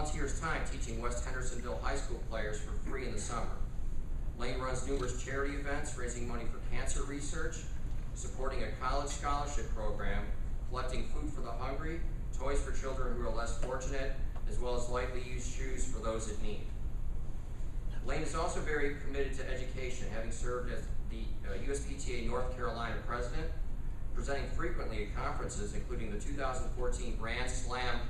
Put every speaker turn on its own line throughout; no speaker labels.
volunteers time teaching West Hendersonville High School players for free in the summer. Lane runs numerous charity events, raising money for cancer research, supporting a college scholarship program, collecting food for the hungry, toys for children who are less fortunate, as well as lightly used shoes for those in need. Lane is also very committed to education, having served as the USPTA North Carolina president, presenting frequently at conferences, including the 2014 Grand Slam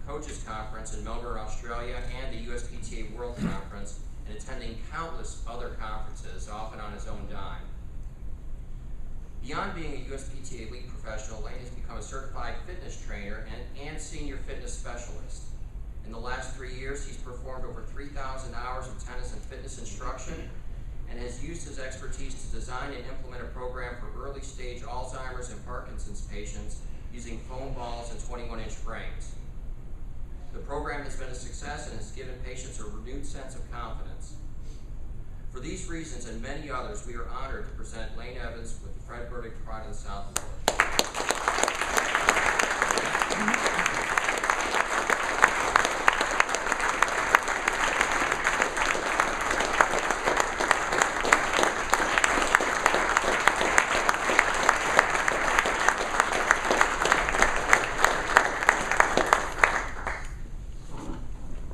Coaches Conference in Melbourne, Australia, and the USPTA World Conference, and attending countless other conferences, often on his own dime. Beyond being a USPTA elite professional, Lane has become a certified fitness trainer and senior fitness specialist. In the last 3 years, he's performed over 3,000 hours of tennis and fitness instruction, and has used his expertise to design and implement a program for early stage Alzheimer's and Parkinson's patients using foam balls and 21-inch frames. The program has been a success and has given patients a renewed sense of confidence. For these reasons and many others, we are honored to present Lane Evans with the Fred Burdick Pride of the South Award.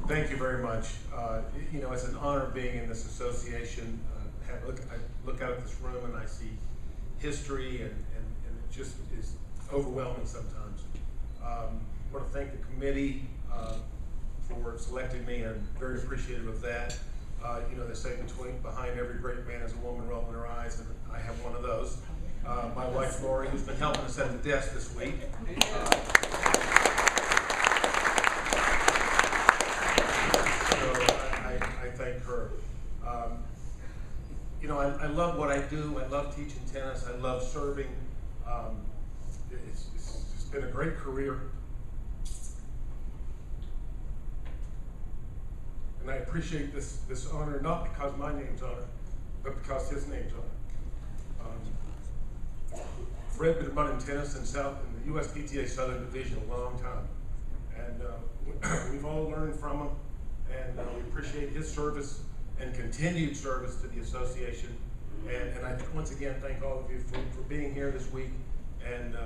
Thank you very much. It's an honor being in this association. I look out at this room and I see history, and it just is overwhelming sometimes. I want to thank the committee for selecting me. I'm very appreciative of that. They say behind every great man is a woman rolling her eyes, and I have one of those. My wife, Lori, who's been helping us at the desk this week. I thank her. I love what I do. I love teaching tennis. I love serving. It's been a great career. And I appreciate this honor, not because my name's on it, but because his name's on it. Fred been running tennis in the USPTA Southern Division a long time. And we've all learned from him. And we appreciate his service and continued service to the association. And I once again thank all of you for being here this week, and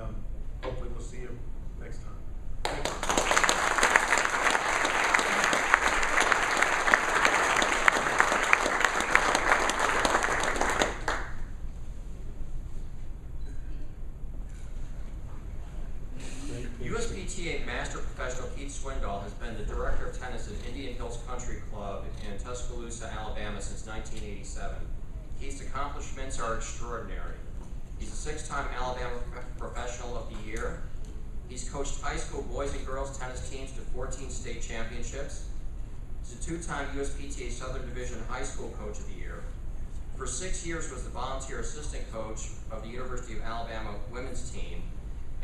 hopefully we'll see you next time. Thank you.
USPTA Master Professional Keith Swindoll has been the Director of Tennis at Indian Hills Country Club in Tuscaloosa, Alabama since 1987. Keith's accomplishments are extraordinary. He's a 6-time Alabama Professional of the Year. He's coached high school boys and girls tennis teams to 14 state championships. He's a 2-time USPTA Southern Division High School Coach of the Year. For 6 years was the volunteer assistant coach of the University of Alabama women's team.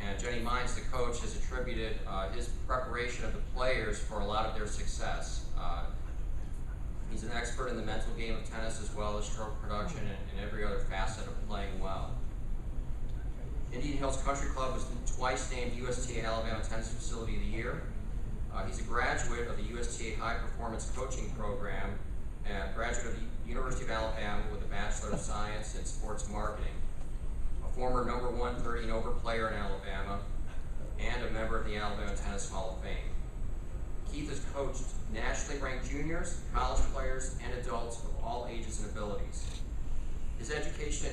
And Jenny Mines, the coach, has attributed his preparation of the players for a lot of their success. He's an expert in the mental game of tennis, as well as stroke production and every other facet of playing well. Indian Hills Country Club was twice named USTA Alabama Tennis Facility of the Year. He's a graduate of the USTA High Performance Coaching Program, and graduate of the University of Alabama with a Bachelor of Science in Sports Marketing. Former number 1 30 and over player in Alabama, and a member of the Alabama Tennis Hall of Fame. Keith has coached nationally ranked juniors, college players, and adults of all ages and abilities. His dedication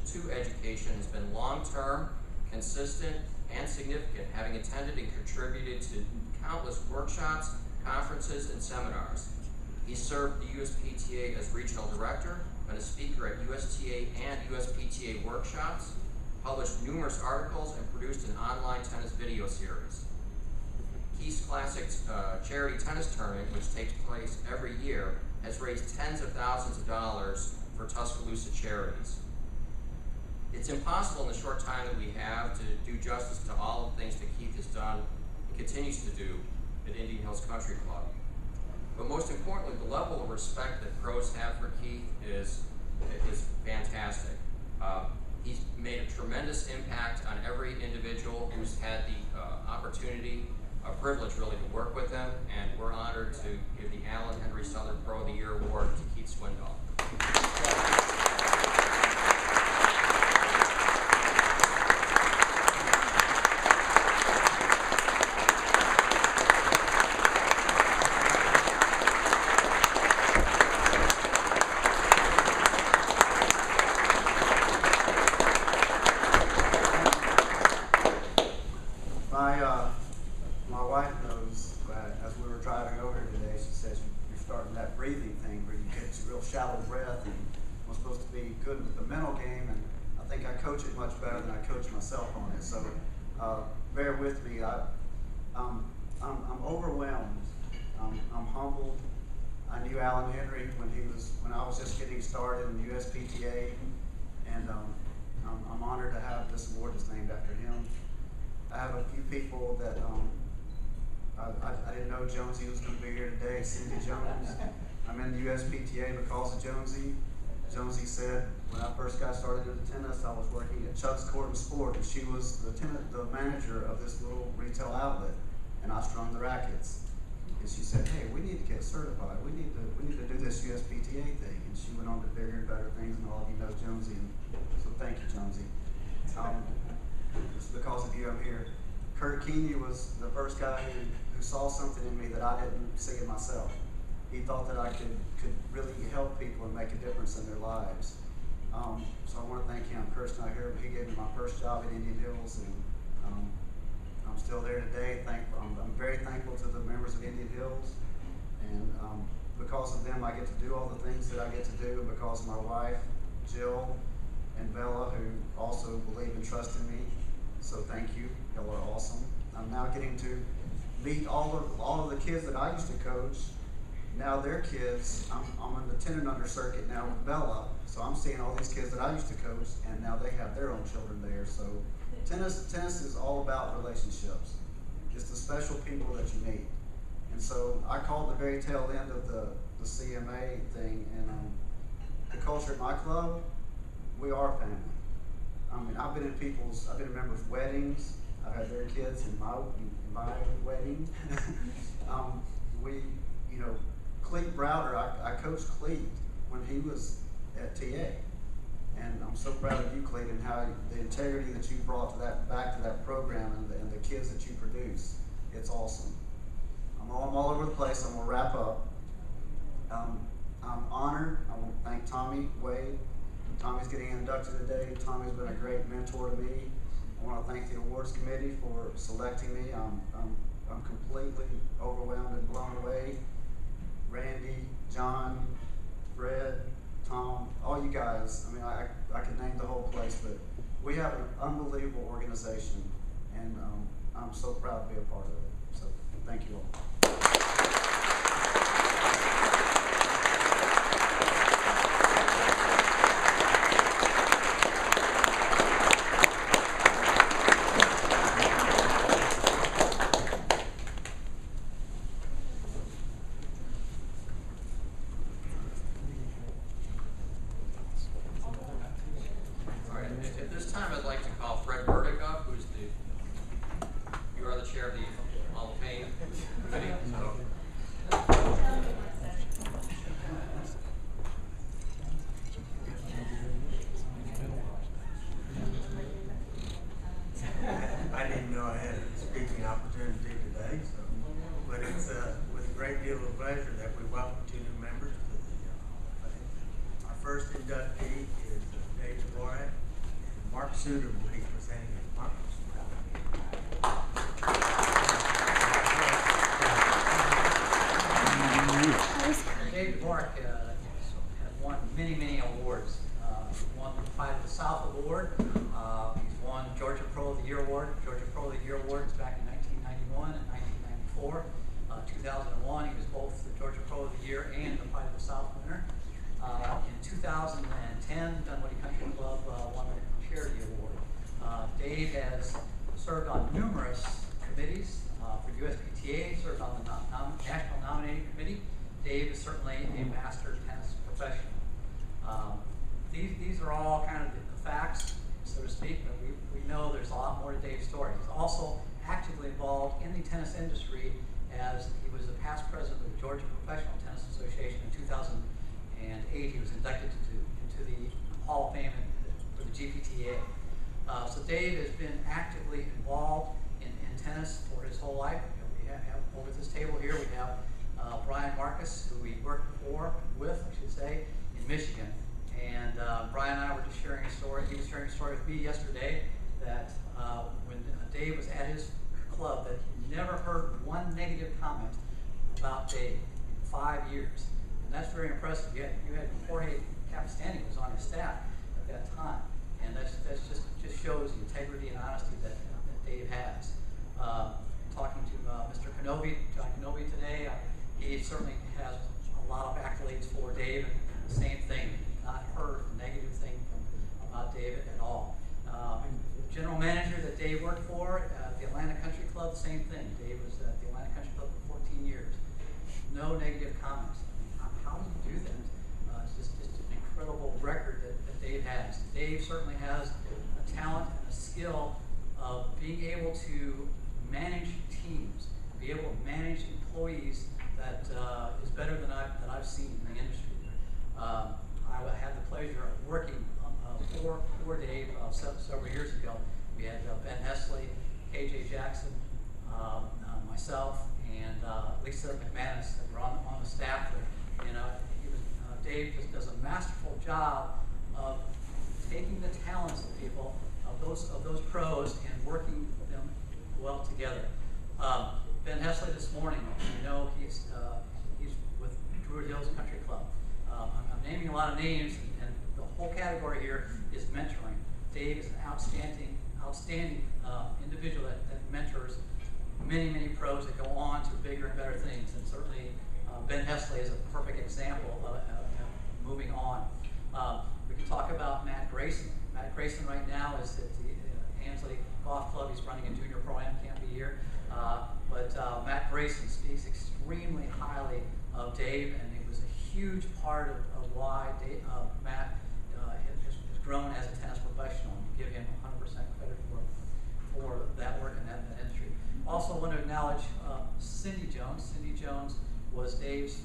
to education has been long-term, consistent, and significant, having attended and contributed to countless workshops, conferences, and seminars. He served the USPTA as regional director, been a speaker at USTA and USPTA workshops, published numerous articles, and produced an online tennis video series. Keith's Classics charity tennis tournament, which takes place every year, has raised tens of thousands of dollars for Tuscaloosa charities. It's impossible in the short time that we have to do justice to all of the things that Keith has done and continues to do at Indian Hills Country Club. But most importantly, the level of respect that pros have for Keith is fantastic. He's made a tremendous impact on every individual who's had the opportunity a privilege really to work with him, and we're honored to give the Allen Henry Southern Pro of the Year Award to Keith Swindoll.
My wife knows that as we were driving over here today, she says you're starting that breathing thing where you get a real shallow breath, and I'm supposed to be good with the mental game, and I think I coach it much better than I coach myself on it. So bear with me. I'm overwhelmed. I'm humbled. I knew Alan Henry when I was just getting started in the USPTA, and I'm honored to have this award that's named after him. I have a few people that I didn't know Jonesy was going to be here today. Cindy Jones. I'm in the USPTA because of Jonesy. Jonesy said when I first got started in tennis, I was working at Chuck's Court and Sport, and she was the manager of this little retail outlet, and I strung the rackets. And she said, "Hey, we need to get certified. We need to do this USPTA thing." And she went on to bigger and better things, and all of you know Jonesy, and so thank you, Jonesy. It's because of you I'm here. Kurt Keeney was the first guy who saw something in me that I didn't see in myself. He thought that I could really help people and make a difference in their lives. So I want to thank him. Kurt's not here, but he gave me my first job at Indian Hills, and I'm still there today. I'm very thankful to the members of Indian Hills, and because of them I get to do all the things that I get to do, and because of my wife, Jill, and Bella, who also believe and trust in me. So thank you. Y'all are awesome. I'm now getting to meet all of the kids that I used to coach. Now they're kids. I'm in the 10 and under circuit now with Bella. So I'm seeing all these kids that I used to coach, and now they have their own children there. So tennis is all about relationships. It's the special people that you meet. And so I called the very tail end of the CMA thing, and the culture at my club, we are family. I mean, I've been in members' weddings. I've had their kids in my wedding. Cleet Browder, I coached Cleet when he was at TA. And I'm so proud of you, Cleet, and how the integrity that you brought back to that program, and the kids that you produce. It's awesome. I'm all over the place. I'm gonna wrap up. I'm honored. I want to thank Tommy Wade. Tommy's getting inducted today. Tommy's been a great mentor to me. I want to thank the awards committee for selecting me. I'm completely overwhelmed and blown away. Randy, John, Fred, Tom, all you guys. I mean, I could name the whole place, but we have an unbelievable organization, and I'm so proud to be a part of it. So thank you all.
At this time, I'd like to call Fred Burdick up, you are the chair of the Hall of Fame committee.
I didn't know I had a speaking opportunity today, but it's with a great deal of pleasure that we welcome 2 new members to the Hall of Fame. Our first inductee is Dave Dvorak, and Mark Suter will be presenting his Mark.
Dave Dvorak has won many awards. He won the Pride of the South Award. He's won Georgia Pro of the Year Award. Georgia Pro of the Year Awards back in 1991 and 1994. 2001, he was both the Georgia Pro of the Year and the Pride of the South winner. In 2010, Dunwoody Country Club won the Charity Award. Dave has served on numerous committees for USPTA, served on the National Nominating Committee. Dave is certainly a master tennis professional. These are all kind of the facts, so to speak, but we know there's a lot more to Dave's story. He's also actively involved in the tennis industry as he was a past president of the Georgia Professional Tennis Association in 2008. He was inducted into the Hall of Fame for the GPTA. So Dave has been actively involved in tennis for his whole life. We have over this table here, we have Brian Marcus, who we worked with, I should say, in Michigan. And Brian and I were just sharing a story. He was sharing a story with me yesterday that when Dave was at his club, that he never heard one negative comment about Dave in 5 years. And that's very impressive. You had Jorge Capistani was on his staff at that time. And that's just shows the integrity and honesty that Dave has. Talking to Mr. Kenobi, John Kenobi today, he certainly has a lot of accolades for Dave, and the same thing, not heard a negative thing about Dave at all. The general manager that Dave worked for at the Atlanta Country Club, same thing. Dave was at the Atlanta Country Club for 14 years. No negative comments. How do you do that? It's just an incredible record that Dave has. Dave certainly has a talent and a skill of being able to manage teams, be able to manage employees that is better than I've seen in the industry. I had the pleasure of working for Dave several years ago. We had Ben Hesley, KJ Jackson, myself, and Lisa McManus that were on the staff there. And Dave just does a masterful job of taking the talents of people, of those pros, and working them well together. Ben Hesley this morning, he's with Druid Hills Country Club. I'm naming a lot of names, and the whole category here is mentoring. Dave is an outstanding individual that mentors many pros that go on to bigger and better things, and certainly Ben Hesley is a perfect example of moving on. We can talk about Matt Grayson. Matt Grayson right now is at the Ansley Golf Club. He's running a junior pro-am, can't be here. But Matt Grayson speaks extremely highly of Dave, and it was a huge part of why Matt has grown as a tennis professional, and give him 100% credit for that work in that industry. Also want to acknowledge Cindy Jones. Cindy Jones was Dave's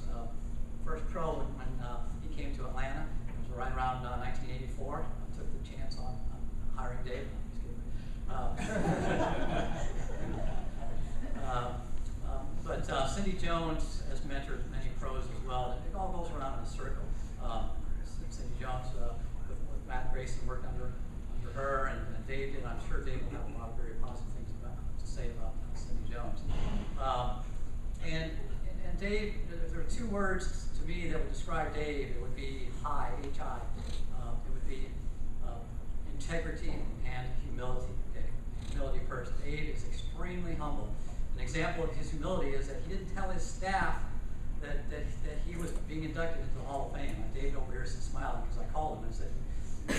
first pro when he came to Atlanta. It was right around 1984. I took the chance on hiring Dave. But Cindy Jones has mentored many pros as well. It all goes around in a circle. Cindy Jones with Matt Grayson worked under her, and Dave did. I'm sure Dave will have a lot of very positive things to say about Cindy Jones. And Dave, if there are 2 words to me that would describe Dave, it would be H-I. It would be integrity and humility. Okay? Humility first. Dave is extremely humble. An example of his humility is that he didn't tell his staff that he was being inducted into the Hall of Fame. Dave over here is smiling because I called him and said,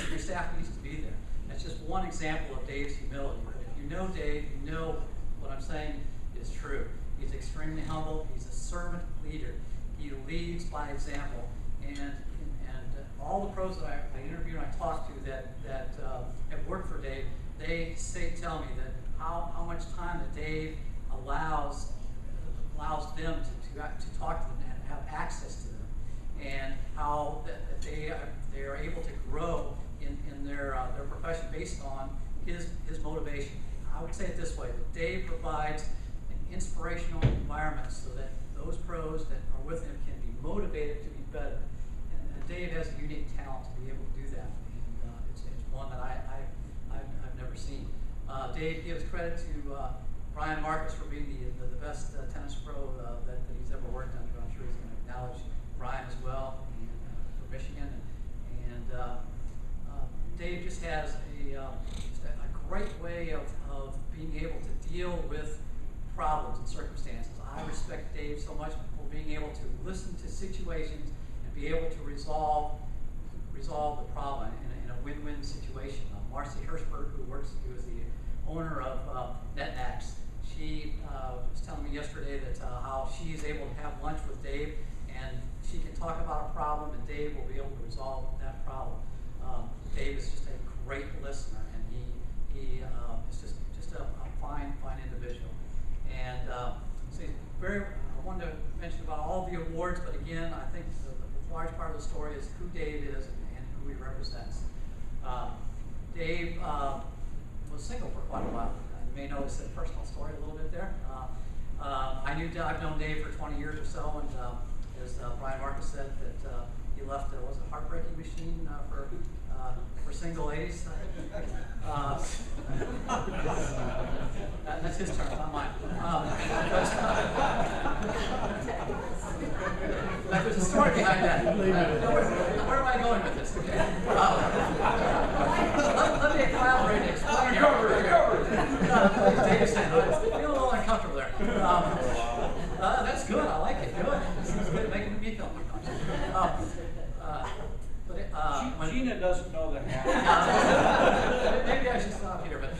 your staff needs to be there. That's just one example of Dave's humility. But if you know Dave, you know what I'm saying is true. He's extremely humble. He's a servant leader. He leads by example. And all the pros that I interviewed and I talked to that have worked for Dave, they tell me that how much time that Dave allows them to talk to them and have access to them, and how that they are able to grow in their profession based on his motivation. I would say it this way: that Dave provides an inspirational environment so that those pros that are with him can be motivated to be better. And Dave has a unique talent to be able to do that, and it's one that I've never seen. Dave gives credit to Brian Marcus for being the best tennis pro that he's ever worked under. I'm sure he's going to acknowledge Brian as well, and, for Michigan. And Dave just has a great way of being able to deal with problems and circumstances. I respect Dave so much for being able to listen to situations and be able to resolve the problem in a win-win situation. Marcy Hirschberg, who is the owner of NetNax, she was telling me yesterday that how she is able to have lunch with Dave, and she can talk about a problem, and Dave will be able to resolve that problem. Dave is just a great listener, and he is just a fine individual. And so I wanted to mention about all the awards, but again, I think the large part of the story is who Dave is and who he represents. Dave was single for quite a while. You may notice a personal story a little bit there. I've known Dave for 20 years or so, and as Brian Marcus said, that he left was a heartbreaking machine for single ladies. That's his term, not mine. There's a story behind that. Where am I going with this? Let me collaborate and explain. Dave's saying, I feel a little uncomfortable there. That's good. I like it. Good. This is good. Making me feel uncomfortable.
Gina doesn't know that.
Maybe I should stop here, but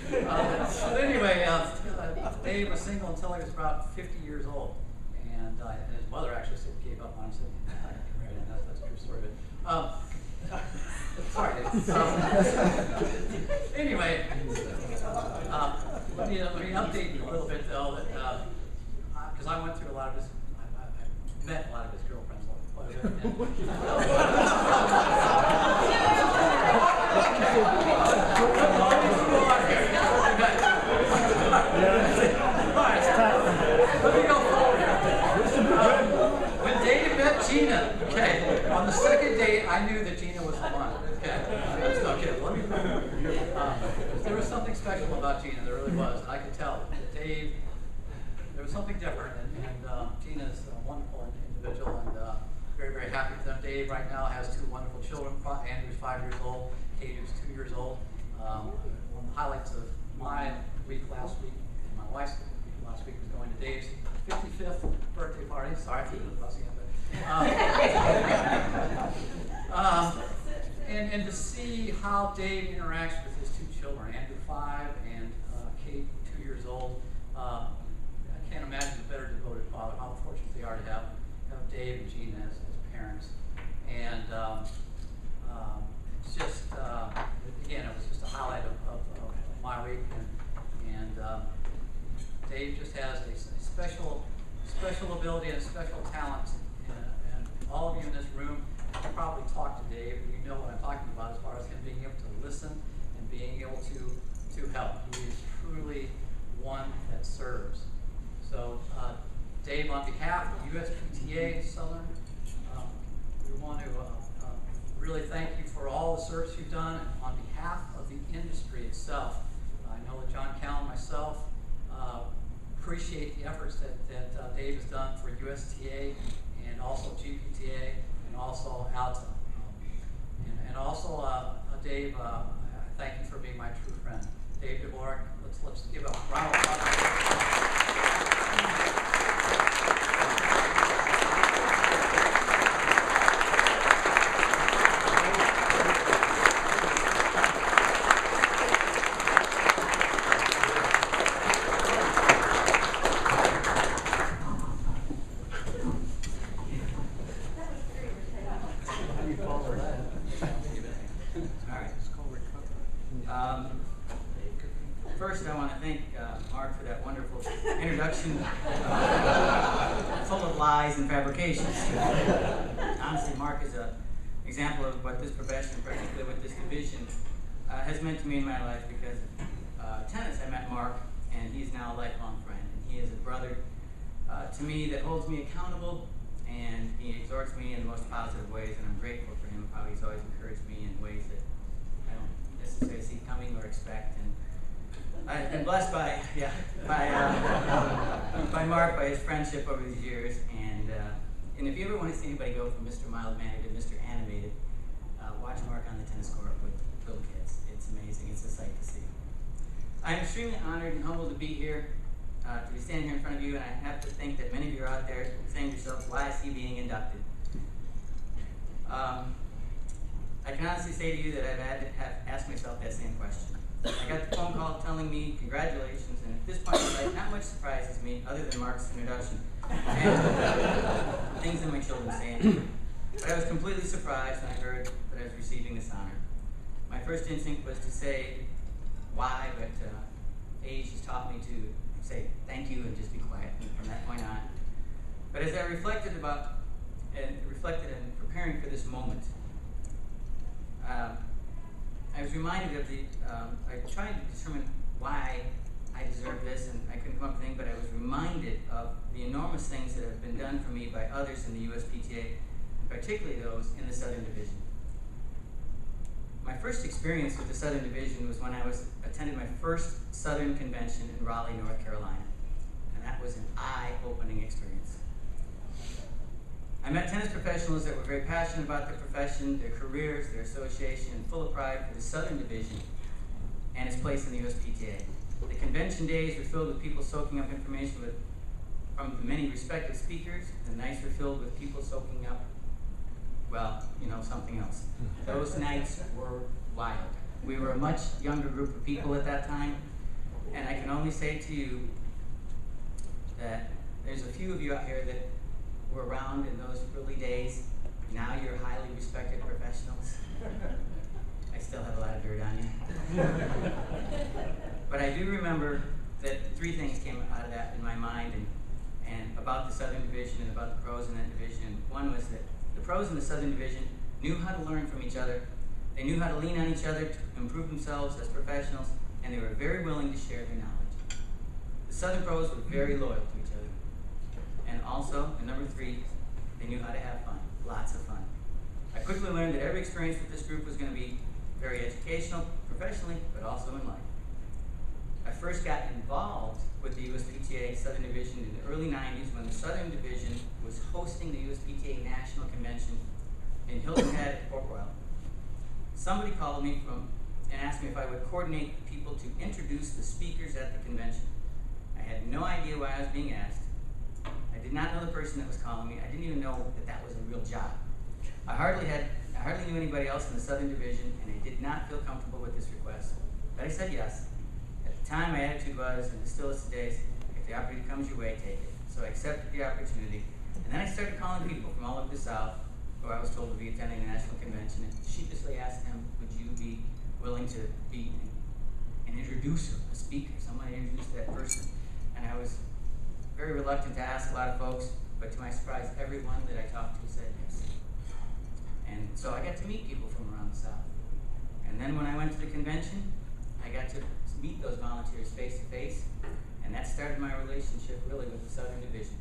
anyway, Dave was single until he was about 50 years old, and his mother actually said gave up on him. Said, "I can marry him." That's a true story. But sorry, Dave. Anyway, let me update you a little bit though, because I went through a lot of his. I met a lot of his girlfriends. Quite a bit. Let me go forward here. When Dave met Gina, okay, on the second date, I knew that Gina was the one. Okay, let me. There was something special about Gina. There really was. I could tell that Dave. There was something different, and Gina's a wonderful individual, and very, very happy for them. Dave right now has two wonderful children. Andrew's 5 years old. Kate, who's 2 years old. One of the highlights of my week last week, and my wife's week last week, was going to Dave's 55th birthday party. Sorry, I keep fussing it, but and to see how Dave interacts with his two children, Andrew 5 and Kate 2 years old. I can't imagine a better devoted father. How fortunate they are to have Dave and Gina as parents. And it's just, again, it was just a highlight of my week. And Dave just has a special ability and special talent. And all of you in this room have probably talked to Dave, and you know what I'm talking about as far as him being able to listen and being able to help. He is truly one that serves. So, Dave, on behalf of USPTA Southern, we want to really thank you for all the service you've done. And on behalf of the industry itself, I know that John Cal and myself appreciate the efforts that Dave has done for USTA and also GPTA and also ALTA. And also, Dave, I thank you for being my true friend. Dave Dvorak, let's give a round of applause.
First, I want to thank Mark for that wonderful introduction, full of lies and fabrications. Honestly, Mark is an example of what this profession, particularly with this division, has meant to me in my life, because tennis, I met Mark, and he's now a lifelong friend. And he is a brother to me that holds me accountable, and he exhorts me in the most positive ways, and I'm grateful for him, how he's always encouraged me in ways that I don't necessarily see coming or expect. And I've been blessed by Mark, by his friendship over these years, and if you ever want to see anybody go from Mr. Mild-mannered to Mr. Animated, watch Mark on the tennis court with little kids. It's amazing. It's a sight to see. I'm extremely honored and humbled to be here, to be standing here in front of you, and I have to think that many of you are out there saying to yourselves, why is he being inducted? I can honestly say to you that I've had to have asked myself that same question. I got the phone call telling me congratulations, and at this point in life, not much surprises me other than Mark's introduction and things that my children say. But I was completely surprised when I heard that I was receiving this honor. My first instinct was to say why, but age has taught me to say thank you and just be quiet from that point on. But as I reflected in preparing for this moment, I was reminded of I tried to determine why I deserve this, and I couldn't come up with anything, but I was reminded of the enormous things that have been done for me by others in the USPTA, particularly those in the Southern Division. My first experience with the Southern Division was when I attended my first Southern Convention in Raleigh, North Carolina, and that was an eye-opening experience. I met tennis professionals that were very passionate about their profession, their careers, their association, and full of pride for the Southern Division and its place in the USPTA. The convention days were filled with people soaking up information from the many respected speakers. The nights were filled with people soaking up, well, something else. Those nights were wild. We were a much younger group of people at that time, and I can only say to you that there's a few of you out here that were around in those early days. Now you're highly respected professionals. I still have a lot of dirt on you. But I do remember that three things came out of that in my mind and about the Southern Division and about the pros in that division. One was that the pros in the Southern Division knew how to learn from each other. They knew how to lean on each other to improve themselves as professionals, and they were very willing to share their knowledge. The Southern pros were very loyal to each other. And also, and number three, they knew how to have fun, lots of fun. I quickly learned that every experience with this group was going to be very educational, professionally, but also in life. I first got involved with the USPTA Southern Division in the early 90s when the Southern Division was hosting the USPTA National Convention in Hilton Head, Port Royal. Somebody called me and asked me if I would coordinate people to introduce the speakers at the convention. I had no idea why I was being asked. I did not know the person that was calling me. I didn't even know that was a real job. I hardly knew anybody else in the Southern Division, and I did not feel comfortable with this request. But I said yes. At the time, my attitude was, and it still is today, if the opportunity comes your way, take it. So I accepted the opportunity, and then I started calling people from all over the South who I was told would be attending the National Convention, and sheepishly asked them, would you be willing to be an introducer, a speaker, someone to introduce that person? And I was very reluctant to ask a lot of folks, but to my surprise, everyone that I talked to said yes. And so I got to meet people from around the South. And then when I went to the convention, I got to meet those volunteers face to face, and that started my relationship really with the Southern Division.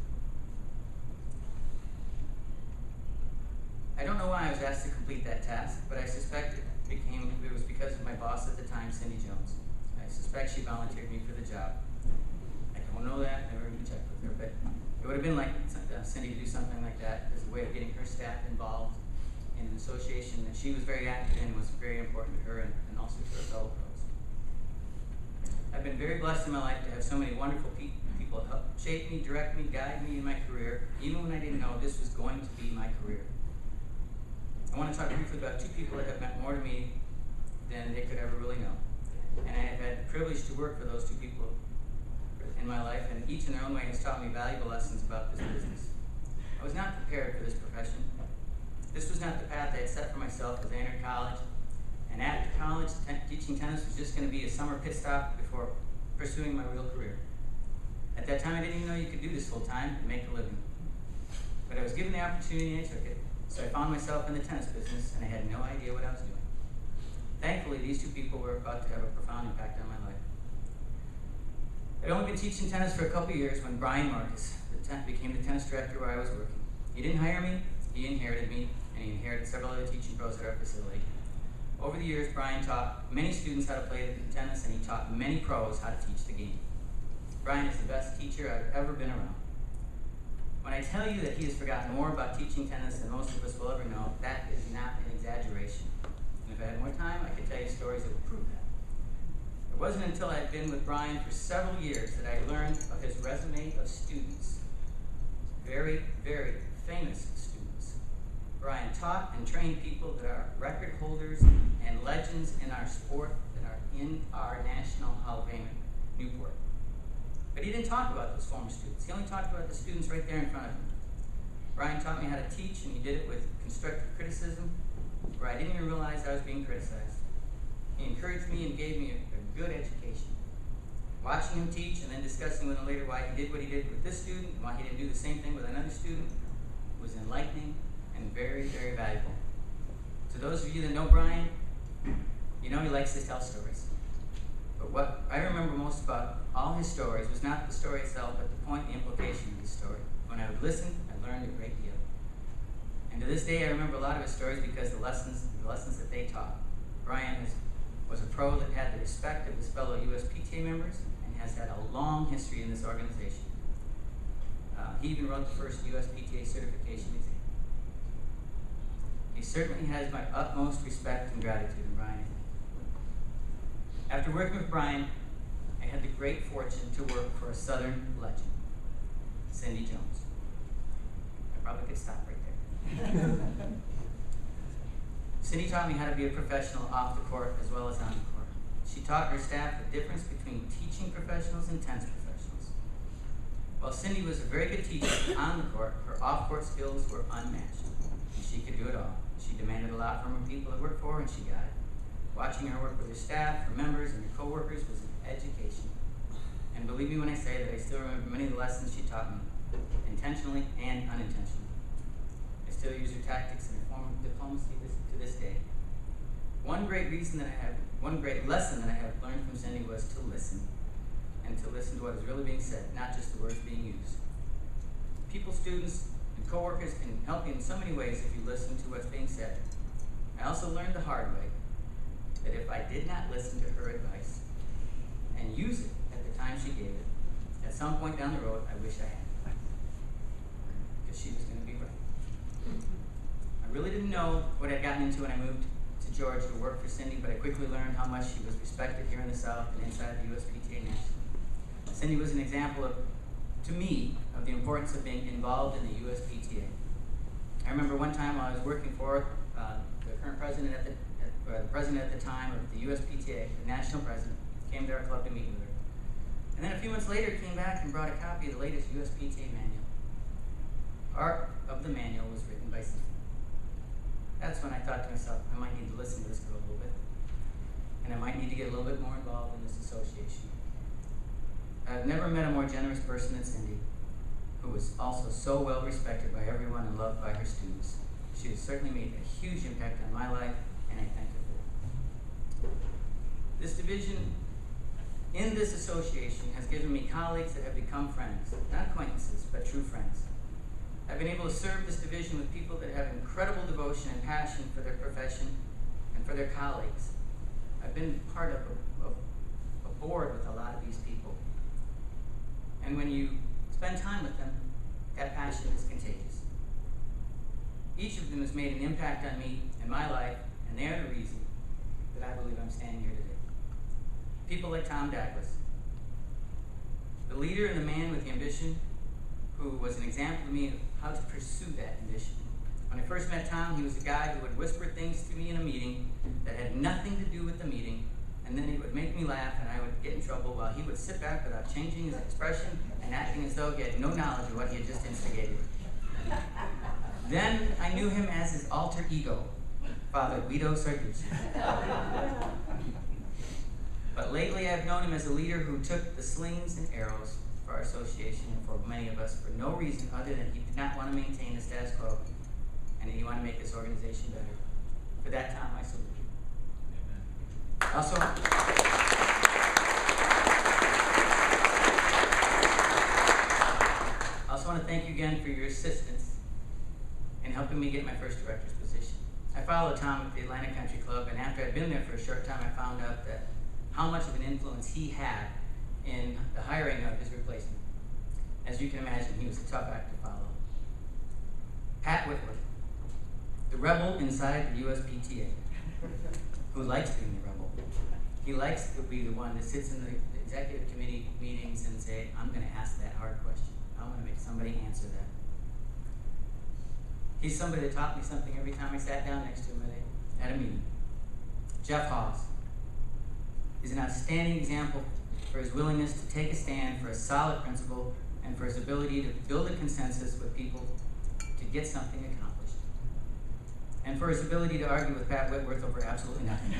I don't know why I was asked to complete that task, but I suspect it was because of my boss at the time, Cindy Jones. I suspect she volunteered me for the job. I don't know that, never even checked with her, but it would have been like Cindy to do something like that as a way of getting her staff involved in an association that she was very active in, was very important to her and also to her fellow pros. I've been very blessed in my life to have so many wonderful people help shape me, direct me, guide me in my career, even when I didn't know this was going to be my career. I want to talk briefly about two people that have meant more to me than they could ever really know. And I have had the privilege to work for those two people in my life, and each in their own way has taught me valuable lessons about this business. I was not prepared for this profession. This was not the path I had set for myself as I entered college. And after college, teaching tennis was just going to be a summer pit stop before pursuing my real career. At that time, I didn't even know you could do this full time and make a living. But I was given the opportunity and I took it. So I found myself in the tennis business, and I had no idea what I was doing. Thankfully, these two people were about to have a profound impact on my life. I'd only been teaching tennis for a couple years when Brian Marcus became the tennis director where I was working. He didn't hire me, he inherited me, and he inherited several other teaching pros at our facility. Over the years, Brian taught many students how to play tennis, and he taught many pros how to teach the game. Brian is the best teacher I've ever been around. When I tell you that he has forgotten more about teaching tennis than most of us will ever know, that is not an exaggeration. And if I had more time, I could tell you stories that would prove that. It wasn't until I had been with Brian for several years that I learned of his resume of students. Very, very famous students. Brian taught and trained people that are record holders and legends in our sport that are in our National Hall of Fame at Newport. But he didn't talk about those former students. He only talked about the students right there in front of him. Brian taught me how to teach, and he did it with constructive criticism, where I didn't even realize I was being criticized. He encouraged me and gave me a good education. Watching him teach and then discussing with him later why he did what he did with this student and why he didn't do the same thing with another student was enlightening and very, very valuable. To those of you that know Brian, you know he likes to tell stories. But what I remember most about all his stories was not the story itself, but the point, the implication of his story. When I would listen, I learned a great deal. And to this day, I remember a lot of his stories because the lessons that they taught. Brian was a pro that had the respect of his fellow USPTA members and has had a long history in this organization. He even wrote the first USPTA certification exam. He certainly has my utmost respect and gratitude in Brian. After working with Brian, I had the great fortune to work for a Southern legend, Cindy Jones. I probably could stop right there. Cindy taught me how to be a professional off the court as well as on the court. She taught her staff the difference between teaching professionals and tennis professionals. While Cindy was a very good teacher on the court, her off-court skills were unmatched. And she could do it all. She demanded a lot from her people that worked for her, and she got it. Watching her work with her staff, her members, and her coworkers was an education. And believe me when I say that I still remember many of the lessons she taught me, intentionally and unintentionally. I still use her tactics and her form of diplomacy to this day. One great lesson that I have learned from Cindy was to listen, and to listen to what is really being said, not just the words being used. People, students, and coworkers can help you in so many ways if you listen to what's being said. I also learned the hard way that if I did not listen to her advice and use it at the time she gave it, at some point down the road, I wish I had. Because she was going to be right. I really didn't know what I'd gotten into when I moved to Georgia to work for Cindy, but I quickly learned how much she was respected here in the South and inside the USPTA nationally. Cindy was an example to me, of the importance of being involved in the USPTA. I remember one time while I was working for the current president the president at the time of the USPTA, the national president, came to our club to meet with her. And then a few months later came back and brought a copy of the latest USPTA manual. Part of the manual was written by Cindy. That's when I thought to myself, I might need to listen to this girl a little bit. And I might need to get a little bit more involved in this association. I've never met a more generous person than Cindy, who was also so well respected by everyone and loved by her students. She has certainly made a huge impact on my life, and I thank her for it. This division in this association has given me colleagues that have become friends, not acquaintances, but true friends. I've been able to serve this division with people that have incredible devotion and passion for their profession and for their colleagues. I've been part of a board with a lot of these people. And when you spend time with them, that passion is contagious. Each of them has made an impact on me and my life, and they are the reason that I believe I'm standing here today. People like Tom Douglas, the leader and the man with the ambition, who was an example to me of how to pursue that ambition. When I first met Tom, he was a guy who would whisper things to me in a meeting that had nothing to do with the meeting, and then he would make me laugh and I would get in trouble while he would sit back without changing his expression and acting as though he had no knowledge of what he had just instigated. Then I knew him as his alter ego, Father Guido Sarducci. But lately I've known him as a leader who took the slings and arrows for our association and for many of us for no reason other than he did not want to maintain the status quo and he wanted to make this organization better. For that, Tom, I salute you. Also, I also want to thank you again for your assistance in helping me get my first director's position. I followed Tom at the Atlanta Country Club, and after I'd been there for a short time, I found out that how much of an influence he had in the hiring of his replacement. As you can imagine, he was a tough act to follow. Pat Whitworth, the rebel inside the USPTA, who likes being the rebel. He likes to be the one that sits in the executive committee meetings and say, I'm going to ask that hard question. I'm going to make somebody answer that. He's somebody that taught me something every time I sat down next to him at a meeting. Jeff Hawes is an outstanding example for his willingness to take a stand for a solid principle and for his ability to build a consensus with people to get something accomplished. and for his ability to argue with Pat Whitworth over absolutely nothing.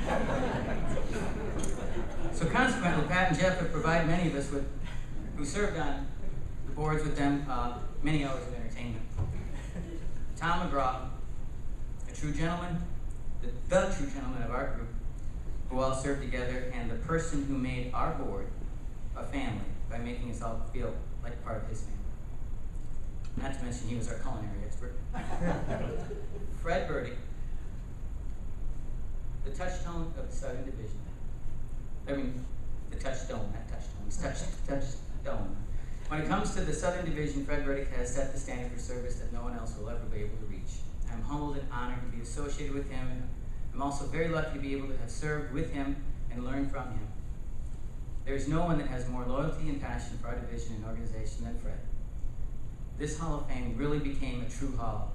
So consequently, Pat and Jeff have provided many of us who served on the boards with them many hours of entertainment. Tom McGraw, a true gentleman, the true gentleman of our group, who all served together, and the person who made our board a family by making us all feel like part of his family. Not to mention he was our culinary expert. Fred Birdie, the touchstone of the Southern Division. The touchstone, not touchstone, it's touchstone. When it comes to the Southern Division, Fred Birdie has set the standard for service that no one else will ever be able to reach. I'm humbled and honored to be associated with him, and I'm also very lucky to be able to have served with him and learned from him. There is no one that has more loyalty and passion for our division and organization than Fred. This Hall of Fame really became a true hall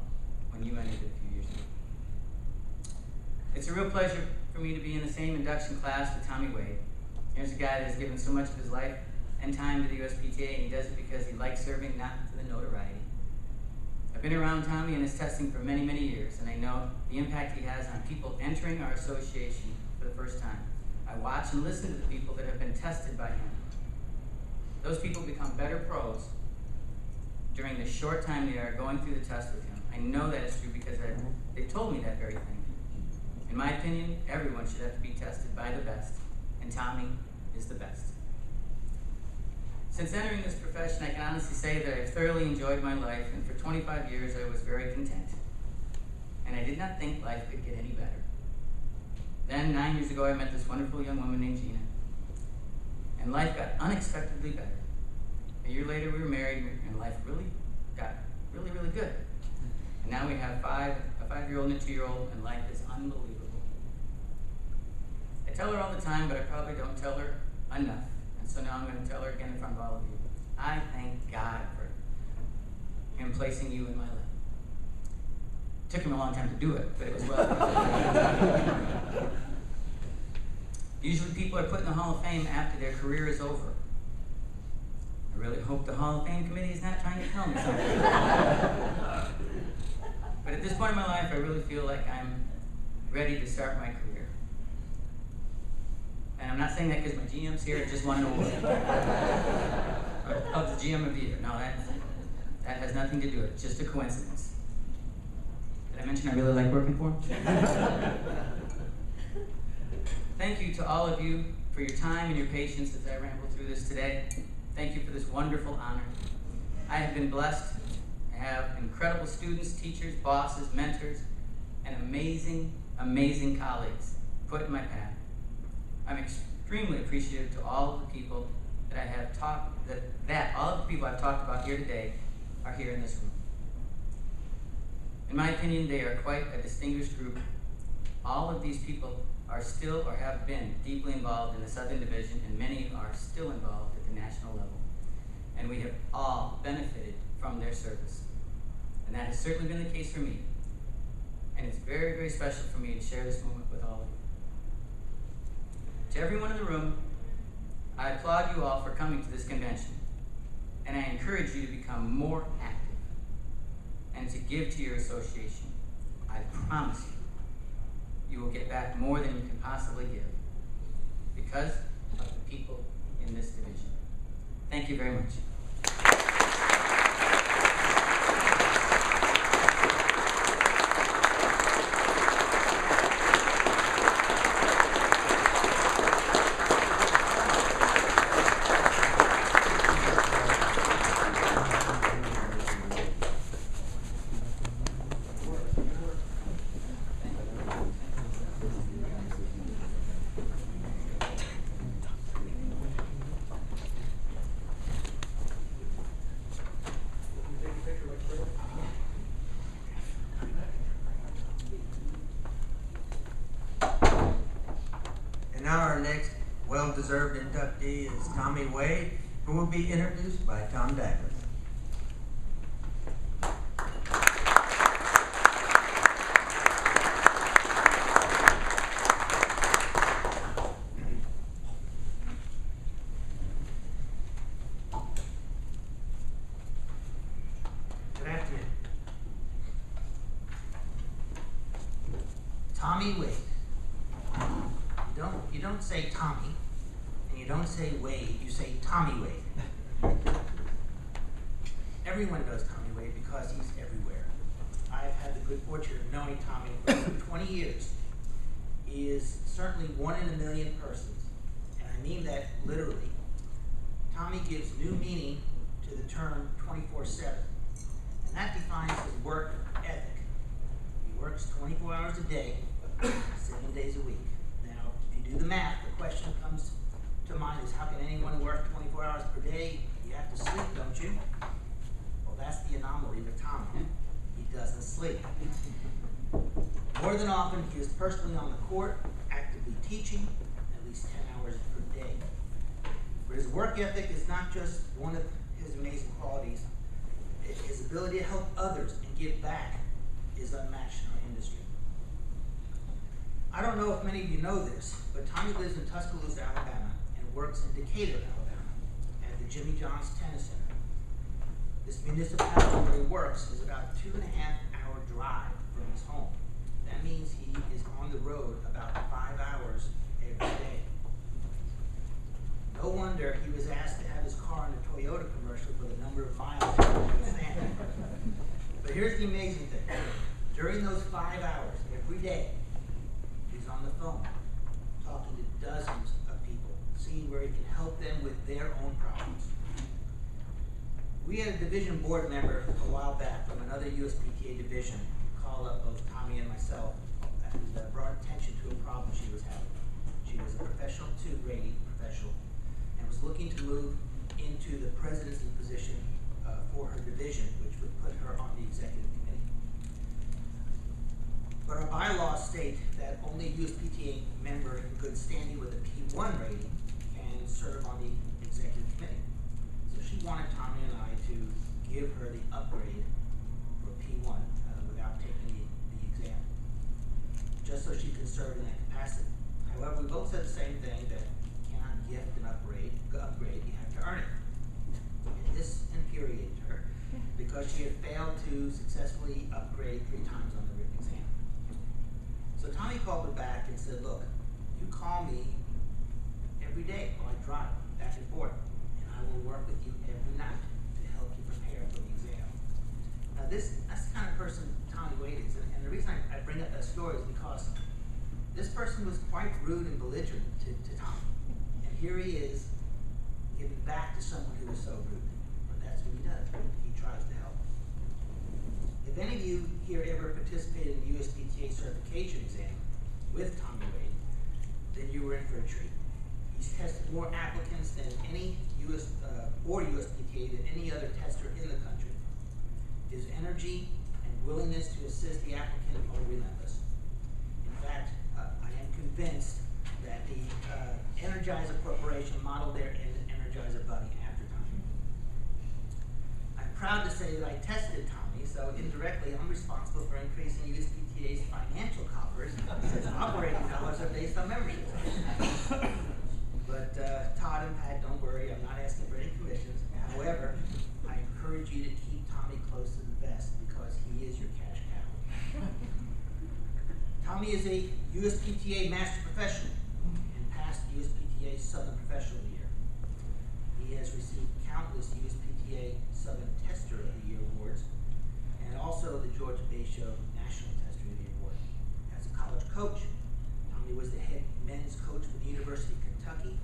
when you entered it a few years ago. It's a real pleasure for me to be in the same induction class with Tommy Wade. Here's a guy that has given so much of his life and time to the USPTA, and he does it because he likes serving, not for the notoriety. I've been around Tommy and his testing for many, many years, and I know the impact he has on people entering our association for the first time. I watch and listen to the people that have been tested by him. Those people become better pros during the short time they are going through the test with him. I know that is true because they've told me that very thing. In my opinion, everyone should have to be tested by the best, and Tommy is the best. Since entering this profession, I can honestly say that I've thoroughly enjoyed my life, and for 25 years I was very content. And I did not think life could get any better. Then, 9 years ago, I met this wonderful young woman named Gina, and life got unexpectedly better. A year later, we were married, and life really got really, really good. And now we have a 5-year-old and a 2-year-old, and life is unbelievable. I tell her all the time, but I probably don't tell her enough. And so now I'm going to tell her again in front of all of you. I thank God for him placing you in my life. It took him a long time to do it, but it was well. Usually people are put in the Hall of Fame after their career is over. I really hope the Hall of Fame committee is not trying to tell me something. But at this point in my life, I really feel like I'm ready to start my career. And I'm not saying that because my GM's here, I just won an award. Of the GM of the year. No, that has nothing to do with it. It's just a coincidence. Did I mention I really like working for him? Thank you to all of you for your time and your patience as I ramble through this today. Thank you for this wonderful honor. I have been blessed. I have incredible students, teachers, bosses, mentors, and amazing, amazing colleagues put in my path. I'm extremely appreciative to all of the people that I have talked, all of the people I've talked about here today are here in this room. In my opinion, they are quite a distinguished group. All of these people are still or have been deeply involved in the Southern Division, and many are still involved at the national level. And we have all benefited from their service. And that has certainly been the case for me. And it's very, very special for me to share this moment with all of you. To everyone in the room, I applaud you all for coming to this convention, and I encourage you to become more active and to give to your association. I promise you will get back more than you can possibly give because of the people in this division. Thank you very much.
Now our next well-deserved inductee is Tommy Wade, who will be introduced by Tom Douglas. Good afternoon.
Tommy Wade. You don't say Tommy, and you don't say Wade, you say Tommy Wade. Everyone knows Tommy Wade because he's everywhere. I've had the good fortune of knowing Tommy for over 20 years. He is certainly 1 in a million persons, and I mean that literally. Tommy gives new meaning to the term 24/7, and that defines his work ethic. He works 24 hours a day, 7 days a week. Now, if you do the math, the question comes to mind is how can anyone work 24 hours per day? You have to sleep, don't you? Well, that's the anomaly with Tommy. He doesn't sleep. More than often, he is personally on the court, actively teaching, at least 10 hours per day. But his work ethic is not just one of his amazing qualities. His ability to help others and give back is unmatched in our industry. I don't know if many of you know this, but Tommy lives in Tuscaloosa, Alabama, and works in Decatur, Alabama, at the Jimmy John's Tennis Center. This municipality where he works is about a 2.5-hour drive from his home. That means he is on the road about 5 hours every day. No wonder he was asked to have his car in a Toyota commercial for the number of miles he was standing. But here's the amazing thing. During those 5 hours every day, he's on the phone, talking to dozens of people, seeing where he can help them with their own problems. We had a division board member a while back from another USPTA division call up both Tommy and myself and brought attention to a problem she was having. She was a professional 2 grading professional and was looking to move into the presidency position for her division, which would put her on the executive committee. But our bylaws state that only a USPTA member in good standing with a P1 rating can serve on the executive committee. So she wanted Tommy and I to give her the upgrade for P1 without taking the exam, just so she can serve in that capacity. However, we both said the same thing, that you cannot gift an upgrade, you have to earn it. And this infuriated her because she had failed to successfully upgrade 3 times on the written exam. So Tommy called her back and said, look, you call me every day while I drive back and forth, and I will work with you every night to help you prepare for the exam. Now that's the kind of person Tommy Wade is, and the reason I bring up that story is because this person was quite rude and belligerent to Tommy, and here he is giving back to someone who was so rude. But that's what he does. He tries to help. If any of you here ever participated in the USPTA certification exam with Tommy Wade, then you were in for a treat. He's tested more applicants than any USPTA than any other tester in the country. His energy and willingness to assist the applicant are relentless. In fact, I am convinced that the Energizer Corporation modeled their Energizer Bunny after Tommy. I'm proud to say that I tested Tommy, so indirectly I'm responsible for increasing USPTA's financial coffers since operating hours are based on membership. But Todd and Pat, don't worry, I'm not asking for any commissions. However, I encourage you to keep Tommy close to the vest because he is your cash cow. Tommy is a USPTA Master Professional and passed USPTA Southern Professional of the Year. He has received countless USPTA Southern Tester of the Year awards and also the George Basho National Tester of the Year award. As a college coach, Tommy was the head men's coach for the University of Kentucky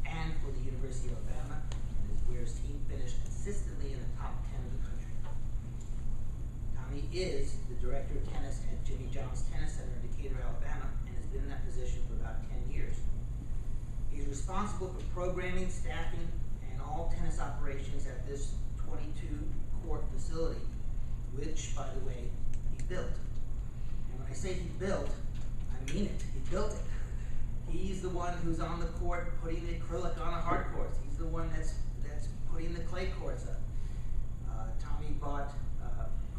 and for the University of Alabama, and where his team finished consistently in the top 10 of the country. Tommy is the director of tennis at Jimmy John's Tennis Center in Decatur, Alabama, and has been in that position for about 10 years. He's responsible for programming, staffing, and all tennis operations at this 22-court facility, which, by the way, he built. And when I say he built, I mean it. He built it. He's the one who's on the court putting the acrylic on a hard court. He's the one that's putting the clay courts up. Tommy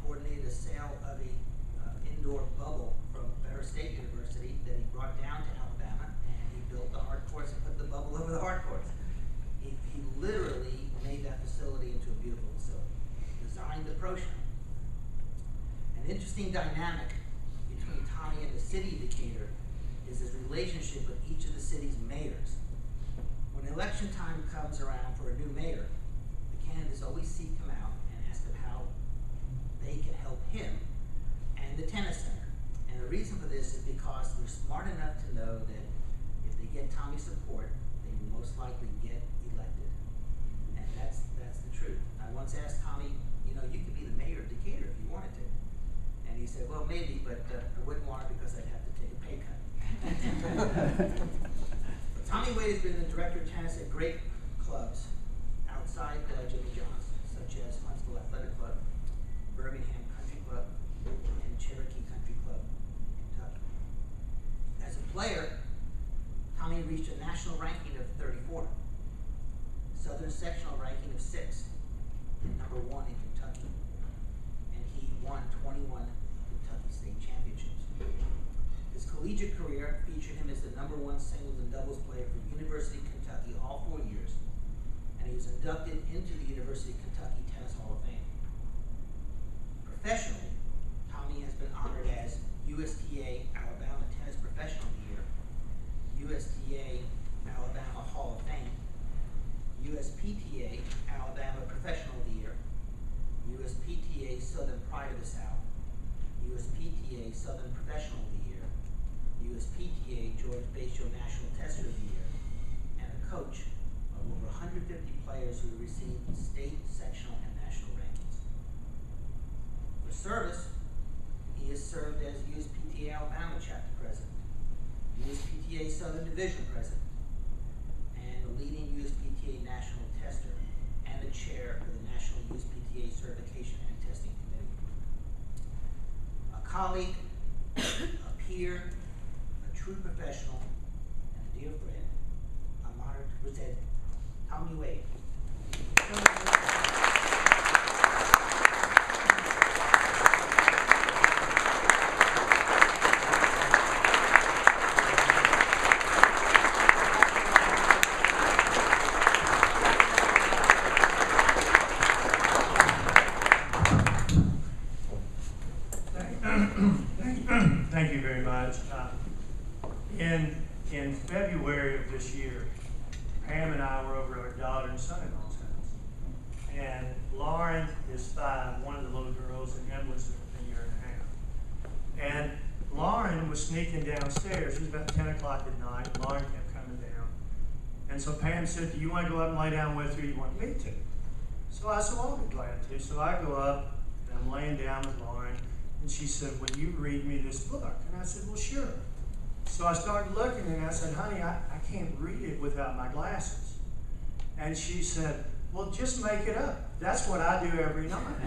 coordinated a sale of a indoor bubble from Ferris State University that he brought down to Alabama, and he built the hard courts and put the bubble over the hard courts. He literally made that facility into a beautiful facility. Designed the pro shop. An interesting dynamic between Tommy
county and the city indicator is his relationship with each of the city's mayors. When election time comes around for a new mayor, the candidates always seek him out and ask him how they can help him and the tennis center. And the reason for this is because they're smart enough to know that if they get Tommy's support, they will most likely get elected. And that's the truth. I once asked Tommy, you could be the mayor of Decatur if you wanted to. And he said, well, maybe, but I wouldn't want it because I'd have to take a pay cut. Tommy Wade has been the director of tennis at great clubs outside Jimmy John's, such as Huntsville Athletic Club, Birmingham Country Club, and Cherokee Country Club, Kentucky. As a player, Tommy reached a national ranking of 34, Southern sectional ranking of 6, and number 1 in Kentucky. And he won 21 Kentucky state championships. His collegiate career featured him as the number 1 singles and doubles player for University of Kentucky all 4 years, and he was inducted into the University of Kentucky Tennis Hall of Fame. Professionally, Tommy has been honored as USTA Alabama Tennis Professional of the Year, USTA Alabama Hall of Fame, USPTA Alabama Professional of the Year, USPTA Southern Pride of the South, USPTA Southern Professional of the Year, USPTA George Basio National Tester of the Year, and a coach of over 150 players who received state, sectional, and national rankings. For service, he has served as USPTA Alabama Chapter President, USPTA Southern Division President, and the leading USPTA National Tester, and the chair of the National USPTA Certification and Testing Committee. A colleague, a peer, a true professional, and a dear friend, I'm honored to present Tommy Wade.
Thank you very much. In February of this year, Pam and I were over at our daughter and son-in-law's house. And Lauren is 5, one of the little girls, and Emily's a year and a half. And Lauren was sneaking downstairs. It was about 10 o'clock at night. Lauren kept coming down. And so Pam said, do you want to go up and lay down with her, or you want me to? So I said, well, I'll be glad to. So I go up, and I'm laying down with Lauren. And she said, will you read me this book? And I said, well, sure. So I started looking, and I said, honey, I can't read it without my glasses. And she said, well, just make it up. That's what I do every night.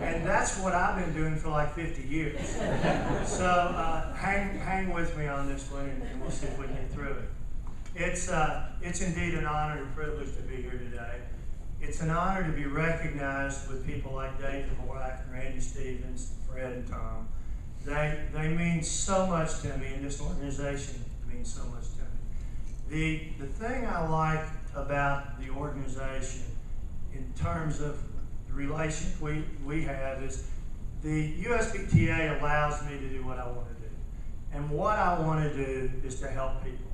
And that's what I've been doing for like 50 years. So hang with me on this one, and we'll see if we can get through it. It's indeed an honor and privilege to be here today. It's an honor to be recognized with people like Dave Dvorak and Randy Stevens, Fred and Tom. They mean so much to me, and this organization means so much to me. The thing I like about the organization in terms of the relationship we have is the USPTA allows me to do what I want to do. And what I want to do is to help people.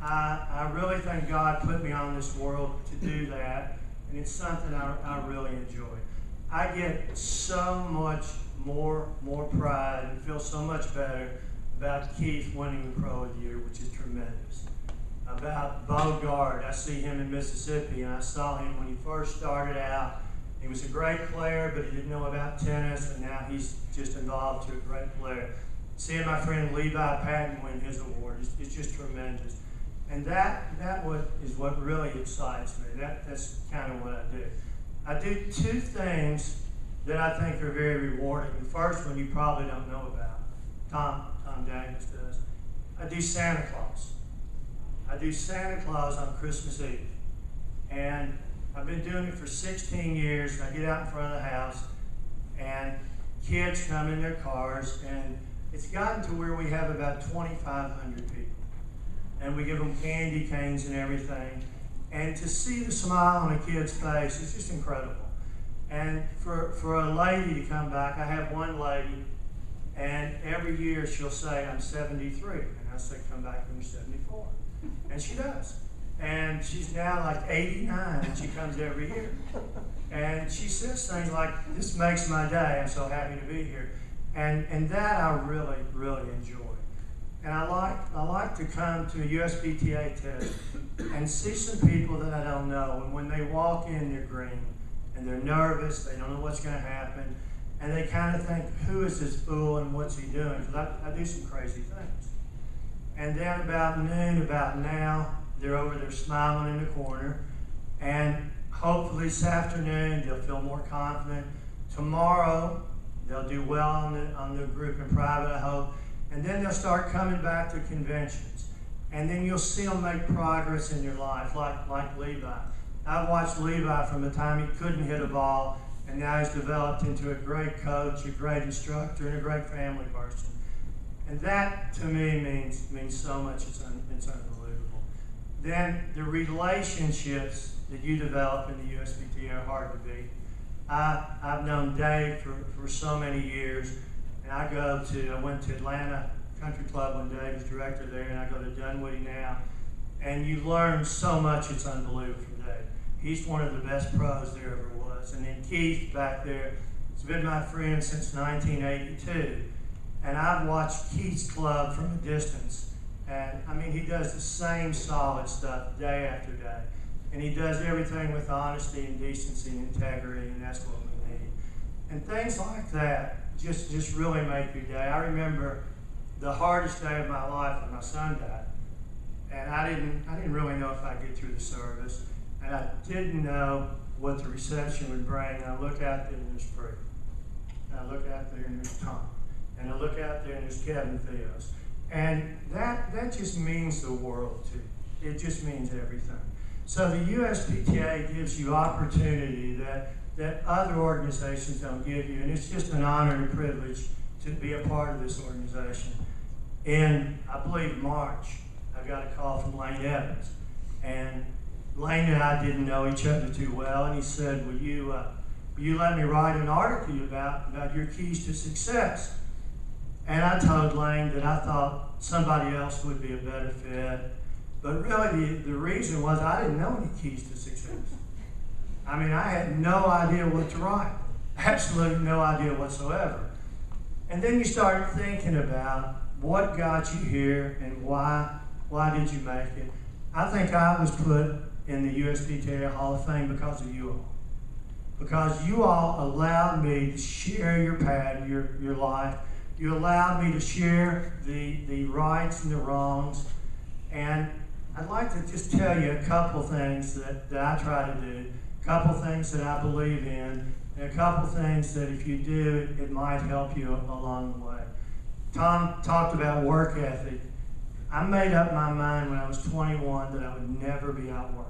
I really think God put me on this world to do that, and it's something I really enjoy. I get so much more pride and feel so much better about Keith winning the Pro of the Year, which is tremendous. About Bogart, I see him in Mississippi, and I saw him when he first started out. He was a great player, but he didn't know about tennis, and now he's just evolved to a great player. Seeing my friend Levi Patton win his award is just tremendous. And that is what really excites me. That's kind of what I do. I do 2 things that I think are very rewarding. The first one you probably don't know about. Tom Daniels does. I do Santa Claus. I do Santa Claus on Christmas Eve. And I've been doing it for 16 years. I get out in front of the house, and kids come in their cars, and it's gotten to where we have about 2,500 people. And we give them candy canes and everything. And to see the smile on a kid's face is just incredible. And for a lady to come back, I have one lady, And every year she'll say, I'm 73. And I say, come back when you're 74. And she does. And she's now like 89, and she comes every year. And she says things like, this makes my day, I'm so happy to be here. And that I really, really enjoy. And I like to come to a USPTA test and see some people that I don't know. And when they walk in, they're green, and they're nervous, they don't know what's going to happen, and they kind of think, who is this fool and what's he doing? Because I do some crazy things. And then about noon, about now, they're over there smiling in the corner, and hopefully this afternoon they'll feel more confident. Tomorrow they'll do well on the group in private, I hope, and then they'll start coming back to conventions, and then you'll see them make progress in your life, like Levi. I've watched Levi from the time he couldn't hit a ball, and now he's developed into a great coach, a great instructor, and a great family person. And that to me means so much. It's unbelievable. Then the relationships that you develop in the USPTA are hard to beat. I've known Dave for so many years, and I went to Atlanta Country Club when Dave was director there, and I go to Dunwoody now. And you learn so much, it's unbelievable from Dave. He's one of the best pros there ever was. And then Keith back there has been my friend since 1982. And I've watched Keith's club from a distance. And I mean, he does the same solid stuff day after day. And he does everything with honesty and decency and integrity, and that's what we need. And things like that just really make your day. I remember the hardest day of my life when my son died. And I didn't really know if I'd get through the service. And I didn't know what the reception would bring. And I look out there and there's Free. And I look out there and there's Tom. And I look out there and there's Kevin Theos. And that just means the world to you. It just means everything. So the USPTA gives you opportunity that other organizations don't give you. And it's just an honor and a privilege to be a part of this organization. In, I believe, March, I got a call from Lane Evans. And Lane and I didn't know each other too well. And he said, will you let me write an article about your keys to success? And I told Lane that I thought somebody else would be a better fit. But really, the reason was I didn't know any keys to success. I mean, I had no idea what to write. Absolutely no idea whatsoever. And then you start thinking about what got you here and why did you make it. I think I was put in the USPTA Hall of Fame because of you all. Because you all allowed me to share your path, your life. You allowed me to share the rights and the wrongs. And I'd like to just tell you a couple things that I try to do, a couple things that I believe in, and a couple things that if you do, it might help you along the way. Tom talked about work ethic. I made up my mind when I was 21 that I would never be outworked.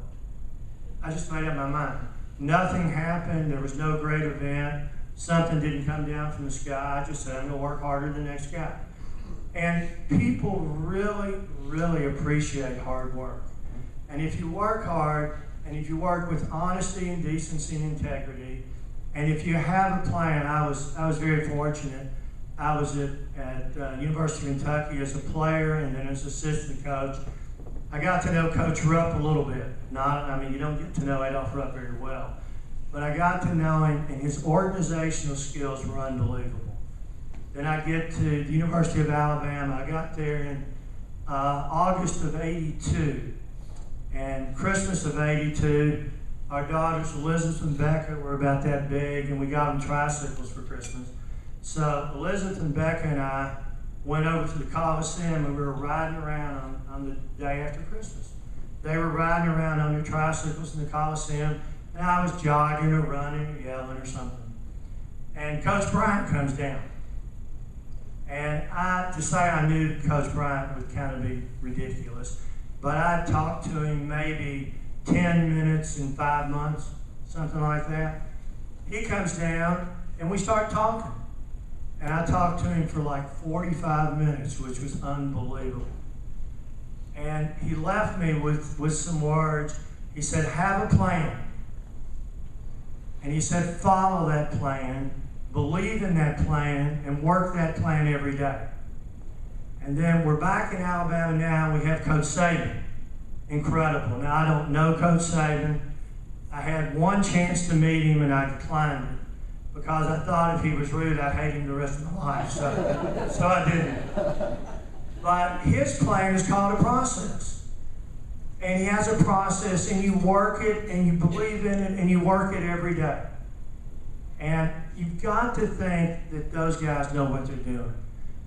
I just made up my mind. Nothing happened. There was no great event. Something didn't come down from the sky. I just said, I'm going to work harder than the next guy. And people really, really appreciate hard work. And if you work hard, and if you work with honesty and decency and integrity, and if you have a plan, I was very fortunate. I was at University of Kentucky as a player and then as assistant coach. I got to know Coach Rupp a little bit. You don't get to know Adolph Rupp very well. But I got to know him, and his organizational skills were unbelievable. Then I get to the University of Alabama. I got there in August of '82. And Christmas of '82, our daughters Elizabeth and Becca were about that big, and we got them tricycles for Christmas. So Elizabeth and Becca and I went over to the Coliseum, and we were riding around on the day after Christmas. They were riding around on their tricycles in the Coliseum, and I was jogging or running or yelling or something. And Coach Bryant comes down. And to say I knew Coach Bryant would kind of be ridiculous, but I talked to him maybe 10 minutes in 5 months, something like that. He comes down, and we start talking. And I talked to him for like 45 minutes, which was unbelievable. And he left me with some words. He said, have a plan. And he said, follow that plan, believe in that plan, and work that plan every day. And then we're back in Alabama now, and we have Coach Saban. Incredible. Now, I don't know Coach Saban. I had one chance to meet him, and I declined it because I thought if he was rude, I'd hate him the rest of my life. So I didn't. But his plan is called a process. And he has a process, and you work it, and you believe in it, and you work it every day. And you've got to think that those guys know what they're doing.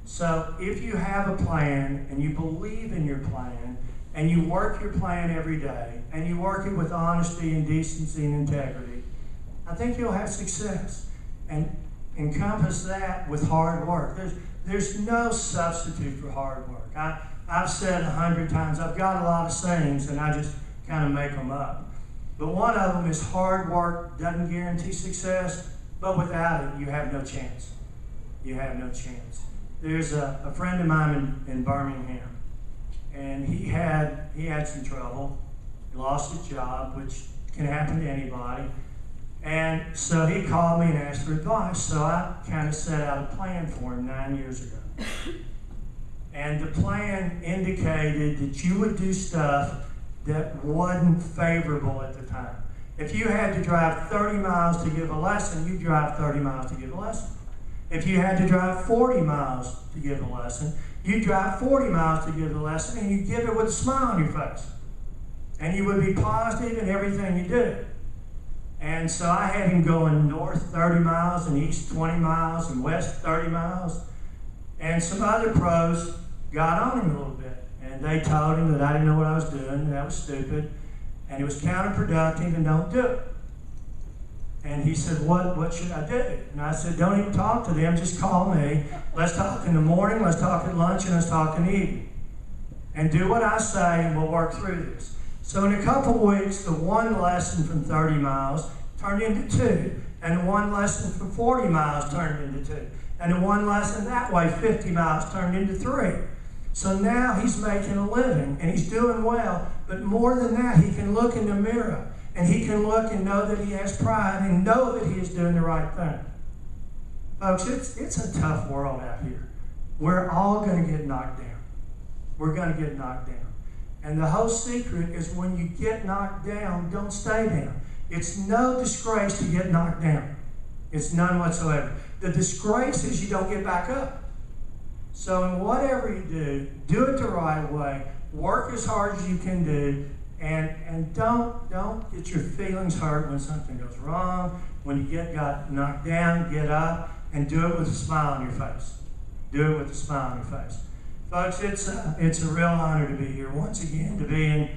So if you have a plan, and you believe in your plan, and you work your plan every day, and you work it with honesty and decency and integrity, I think you'll have success. And encompass that with hard work. There's no substitute for hard work. I've said 100 times, I've got a lot of sayings, and I just kind of make them up. But one of them is hard work doesn't guarantee success, but without it, you have no chance. You have no chance. There's a friend of mine in Birmingham, and he had some trouble. He lost his job, which can happen to anybody. And so he called me and asked for advice. So I kind of set out a plan for him 9 years ago. And the plan indicated that you would do stuff that wasn't favorable at the time. If you had to drive 30 miles to give a lesson, you drive 30 miles to give a lesson. If you had to drive 40 miles to give a lesson, you drive 40 miles to give a lesson, and you give it with a smile on your face. And you would be positive in everything you do. And so I had him going north 30 miles and east 20 miles and west 30 miles. And some other pros got on him a little bit. And they told him that I didn't know what I was doing, and that was stupid, and it was counterproductive, and don't do it. And he said, what should I do? And I said, don't even talk to them, just call me. Let's talk in the morning, let's talk at lunch, and let's talk in the evening. And do what I say, and we'll work through this. So in a couple of weeks, the one lesson from 30 miles turned into 2, and the one lesson from 40 miles turned into 2, and the one lesson that way, 50 miles, turned into 3. So now he's making a living, and he's doing well, but more than that, he can look in the mirror, and he can look and know that he has pride, and know that he is doing the right thing. Folks, it's a tough world out here. We're all going to get knocked down. We're going to get knocked down. And the whole secret is when you get knocked down, don't stay down. It's no disgrace to get knocked down. It's none whatsoever. The disgrace is you don't get back up. So in whatever you do it the right way, work as hard as you can do, and don't get your feelings hurt when something goes wrong. When you got knocked down, get up, and do it with a smile on your face. Do it with a smile on your face. Folks, it's a real honor to be here once again, to be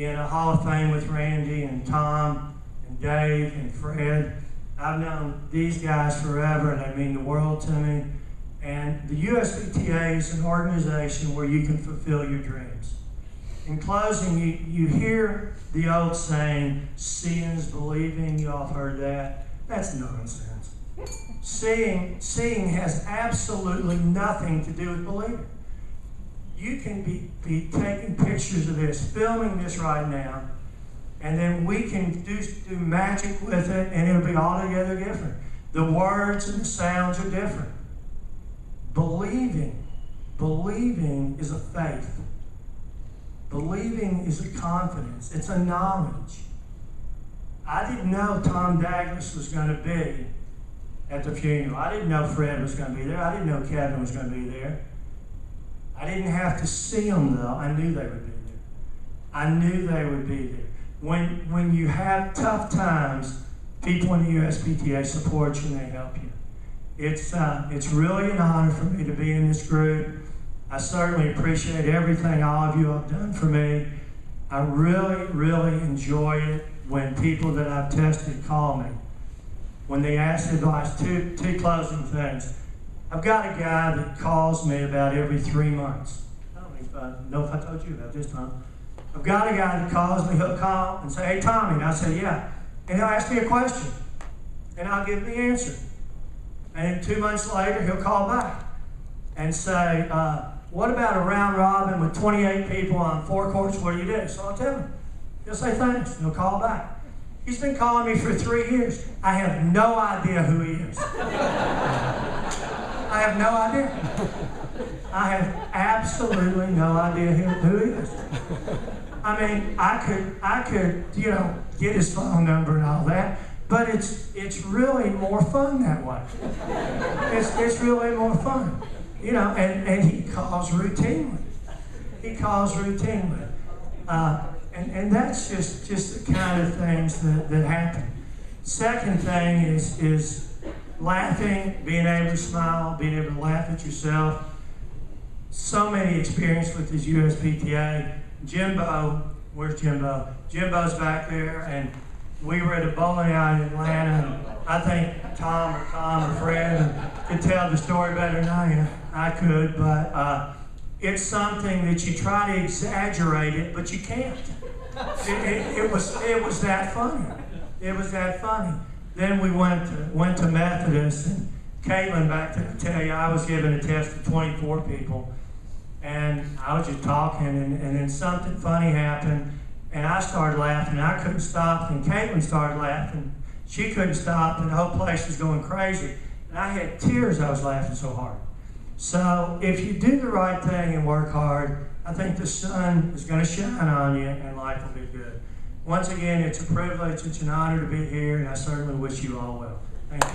in a Hall of Fame with Randy and Tom and Dave and Fred. I've known these guys forever, and they mean the world to me. And the USPTA is an organization where you can fulfill your dreams. In closing, you hear the old saying, seeing is believing. You all have heard that. That's nonsense. Seeing has absolutely nothing to do with believing. You can be taking pictures of this, filming this right now, and then we can do magic with it, and it'll be altogether different. The words and the sounds are different. Believing is a faith. Believing is a confidence. It's a knowledge. I didn't know Tom Douglas was going to be at the funeral. I didn't know Fred was going to be there. I didn't know Kevin was going to be there. I didn't have to see them, though. I knew they would be there. I knew they would be there. When you have tough times, people in the USPTA support you and they help you. It's really an honor for me to be in this group. I certainly appreciate everything all of you have done for me. I really, really enjoy it when people that I've tested call me. When they ask advice, two closing things. I've got a guy that calls me about every 3 months. I don't know if I told you about this, Tom. I've got a guy that calls me, he'll call and say, hey, Tommy. And I say, yeah. And he'll ask me a question, and I'll give him the answer. And then 2 months later, he'll call back and say, what about a round robin with 28 people on 4 courts? What do you do? So I'll tell him. He'll say thanks, and he'll call back. He's been calling me for 3 years. I have no idea who he is. I have no idea. I have absolutely no idea who he is. I mean, I could, you know, get his phone number and all that, but it's really more fun that way. It's really more fun, you know. And he calls routinely. He calls routinely, and that's just the kind of things that happen. Second thing is laughing, being able to smile, being able to laugh at yourself. So many experience with his USPTA. Jimbo, where's Jimbo? Jimbo's back there, and we were at a bowling alley in Atlanta, and I think Tom or Fred could tell the story better than I could, but it's something that you try to exaggerate it, but you can't. It was that funny. It was that funny. Then we went to Methodist, and Caitlin, back to tell you, I was giving a test to 24 people, and I was just talking, and then something funny happened, and I started laughing, and I couldn't stop, and Caitlin started laughing. She couldn't stop, and the whole place was going crazy. And I had tears, I was laughing so hard. So if you do the right thing and work hard, I think the sun is going to shine on you, and life will be good. Once again, it's a privilege, it's an honor to be here, and I certainly wish you all well. Thank you.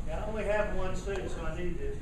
I only have one suit, so I need this.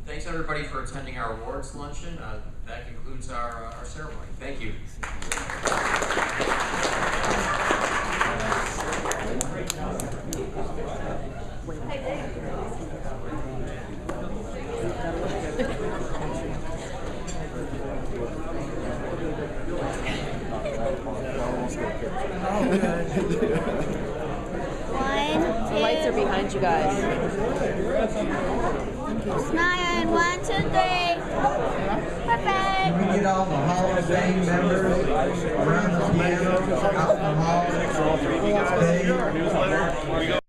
Thanks everybody for attending our awards luncheon. That concludes our ceremony. Thank you.
The lights are behind you guys. Smile, 1, 2, 3. Perfect.
We get all the Hall of Fame members around the piano, out in the hall.